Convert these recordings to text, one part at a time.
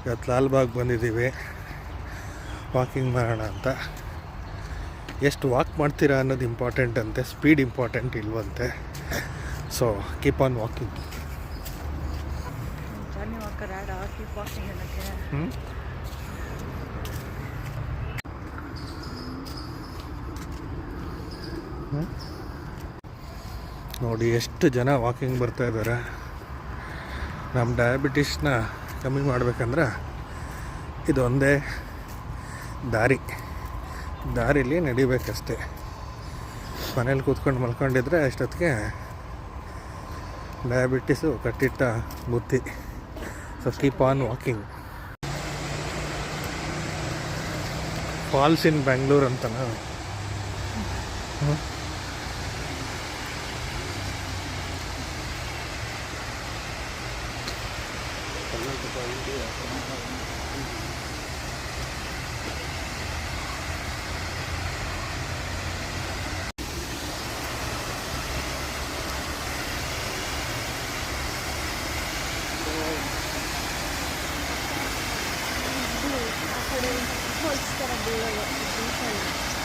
ಇವತ್ತು ಲಾಲ್ಬಾಗ್ ಬಂದಿದ್ದೀವಿ ವಾಕಿಂಗ್ ಮಾಡೋಣ ಅಂತ. ಎಷ್ಟು ವಾಕ್ ಮಾಡ್ತೀರಾ ಅನ್ನೋದು ಇಂಪಾರ್ಟೆಂಟ್ ಅಂತೆ, ಸ್ಪೀಡ್ ಇಂಪಾರ್ಟೆಂಟ್ ಇಲ್ವಂತೆ. So keep on walking. ನೋಡಿ ಎಷ್ಟು ಜನ ವಾಕಿಂಗ್ ಬರ್ತಾ ಇದ್ದಾರೆ. ನಮ್ಮ ಡಯಾಬಿಟಿಸ್ನ ಕಮ್ಮಿ ಮಾಡ್ಬೇಕಂದ್ರೆ ಇದೊಂದೇ ದಾರಿಲಿ ನಡಿಬೇಕಷ್ಟೆ. ಮನೇಲಿ ಕೂತ್ಕೊಂಡು ಮಲ್ಕೊಂಡಿದ್ರೆ ಅಷ್ಟೊತ್ತಿಗೆ ಡಯಾಬಿಟಿಸು ಕಟ್ಟಿಟ್ಟ ಬುತ್ತಿ. So keep on walking. Falls in Bangalore ಅಂತನಾ?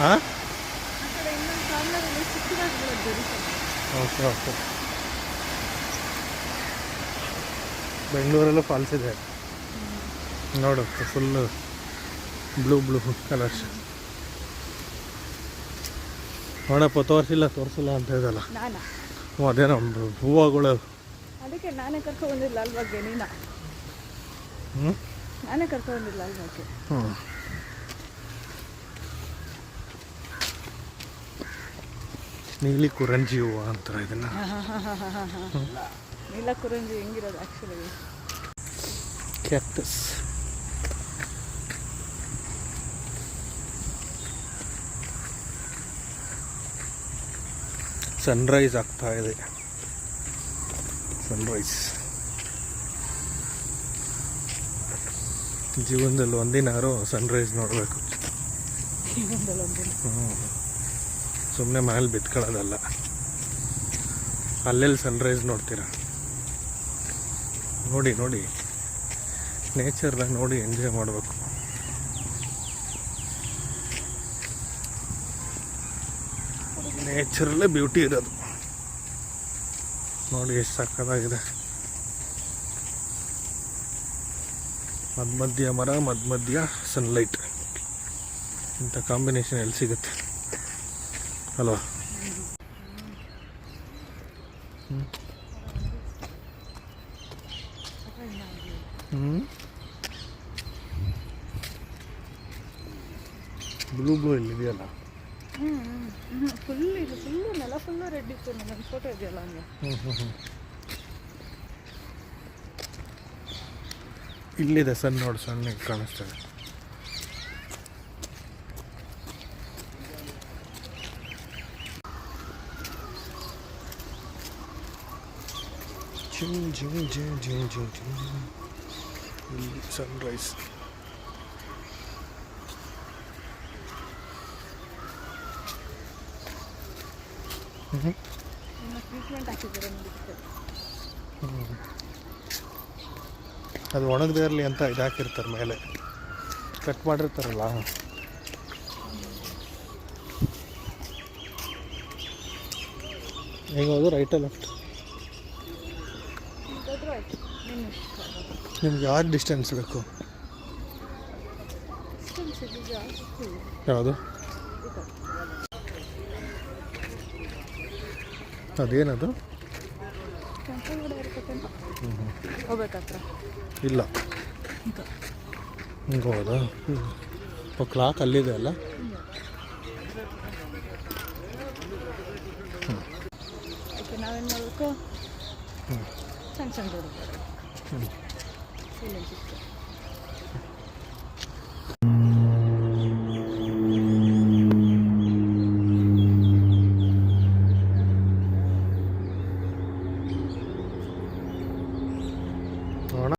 ಹಾಂ, ಓಕೆ ಓಕೆ. ಬೆಂಗಳೂರಲ್ಲೂ ಫಾಲ್ಸ್ ಇದೆ ನೋಡು, ಫುಲ್ಲು ಬ್ಲೂ ಕಲರ್ಸ್. ನೋಡಪ್ಪ, ತೋರಿಸಿಲ್ಲ ಅಂತ ಇದಲ್ಲ. ಅದೇನೋ ಹೂವುಗಳು. ಅದಕ್ಕೆ ನಾನೇ ಕರ್ಕೊಂಡ್ಬಂದಿಲ್ಲ ಅಲ್ವಾಗೆ, ನಾನೇ ಕರ್ಕೊಂಡ್ಬಂದಿಲ್ಲ ಅಲ್ವಾಗೆ. ನೀಲಿ ಕುರಂಜಿ ಹೂವು ಅಂತಾರೆ ಇದನ್ನ. ನೀಲ ಕುರಂಜಿ ಹೆಂಗಿರೋದು ಆ್ಯಕ್ಚುಲಿ? ಕ್ಯಾಕ್ಟಸ್. ಸನ್ರೈಸ್ ಆಗ್ತಾ ಇದೆ. ಜೀವನದಲ್ಲಿ ಒಂದಿನಾರು ಸನ್ರೈಸ್ ನೋಡಬೇಕು. ಸುಮ್ಮನೆ ಮನೇಲಿ ಬಿತ್ಕೊಳ್ಳೋದಲ್ಲ. ಅಲ್ಲೆಲ್ಲಿ ಸನ್ರೈಸ್ ನೋಡ್ತೀರಾ? ನೋಡಿ ನೇಚರ್ನ ನೋಡಿ ಎಂಜಾಯ್ ಮಾಡಬೇಕು. ನೇಚರಲ್ಲೇ ಬ್ಯೂಟಿ ಇರೋದು. ನೋಡಿ ಎಷ್ಟು ಸಕ್ಕತ್ತಾಗಿದೆ. ಮಧ್ಯ ಮರ, ಮಧ್ಯ ಸನ್ಲೈಟ್. ಇಂಥ ಕಾಂಬಿನೇಷನ್ ಎಲ್ಲಿ ಸಿಗುತ್ತೆ ಅಲ್ವಾ? ಬ್ಲೂ ಇಲ್ಲಿದೆಯಲ್ಲ, ಫುಲ್ಲು ನೆಲ ಫುಲ್ಲು ರೆಡ್ ಇತ್ತು. ನನ್ನ ಫೋಟೋ ಇದೆಯಲ್ಲ ಹಂಗೆ. ಇಲ್ಲಿದೆ ಸನ್, ನೋಡಿ ಸಣ್ಣ ಕಾಣಿಸ್ತದೆ. ಸನ್ರೈಸ್. ಅದು ಒಣಗದೇ ಇರಲಿ ಅಂತ ಇದು ಹಾಕಿರ್ತಾರೆ ಮೇಲೆ, ಕಟ್ ಮಾಡಿರ್ತಾರಲ್ಲ. ಹೇಗೋದು ರೈಟ ಲೆಫ್ಟ್? ನಿಮ್ಗೆ ಯಾರು ಡಿಸ್ಟೆನ್ಸ್ ಬೇಕು? ಯಾವುದು? ಅದೇನದು? ಇಲ್ಲ, ಹಿಂಗೆ ಹೋಗೋದಾ? ಕ್ಲಾಕ್ ಅಲ್ಲಿದೆ ಅಲ್ಲ? ನಾವೇನು ಮಾಡಬೇಕು? ಸಣ್ಣ